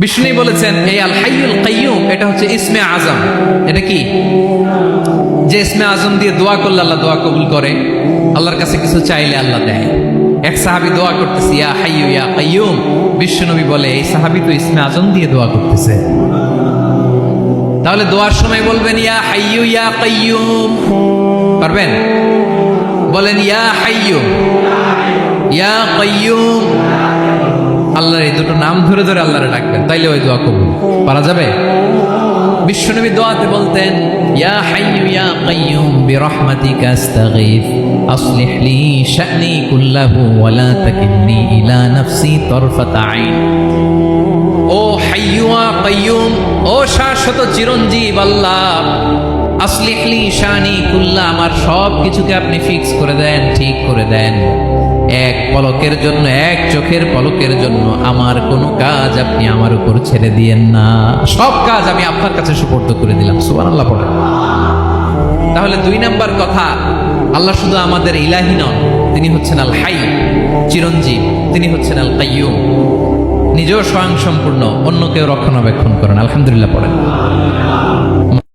বিষ্ণু বলেছেন এই আল হাইয়ুল কাইয়ুম এটা হচ্ছে ইসমে আজম। এটা কি? যে ইসমে আজম দিয়ে দোয়া করলে আল্লাহ দোয়া কবুল করে, আল্লাহর কাছে কিছু চাইলে আল্লাহ দেয়। এক সাহাবী দোয়া করতেছে ইয়া হাইয়ু ইয়া কাইয়ুম, বিষ্ণু নবী বলে এই সাহাবী তো ইসমে আজম দিয়ে দোয়া করতেছে। তাহলে দোয়ার সময় বলবেন ইয়া হাইয়ু ইয়া কাইয়ুম, পারবেন? বলেন ইয়া হাইয়ু ইয়া কাইয়ুম। আল্লাহর এই দুটো নাম ধরে ধরে আল্লাহরে ডাকবেন, তাইলে ওই দোয়া কবুল। পারা যাবে? বিশ্বনবী দোয়াতে বলতেন ইয়া হাইয়ু ইয়া কাইয়ুম বিরহমাতিকা আস্তাগীথ আসলিহ লি শা'নি কুল্লাহু ওয়া লা তাকিলনি ইলা নাফসি তারফাতা আইন। ও হাইয়ু ওয়া কাইয়ুম, ও শাশ্বত চিরঞ্জীব আল্লাহ, আসলিহ লি শা'নি কুল্লাহ, আমার সব কিছুকে আপনি ফিক্স করে দেন, ঠিক করে দেন। এক পলকের জন্য, এক চোখের পলকের জন্য আমার কোনো কাজ আপনি আমার উপর ছেড়ে দিয়েন না, সব কাজ আমি আপনার কাছে সুপর্দ করে দিলাম। সুবহানাল্লাহ পড়ে। তাহলে দুই নাম্বার কথা, আল্লাহ শুধু আমাদের ইলাহি নন, তিনি হচ্ছেন আল হাই, চিরঞ্জীব, তিনি হচ্ছেন আল কাইয়ুম, নিজেও স্বয়ং সম্পূর্ণ, অন্যকেও রক্ষণাবেক্ষণ করেন। আলহামদুলিল্লাহ পড়েন।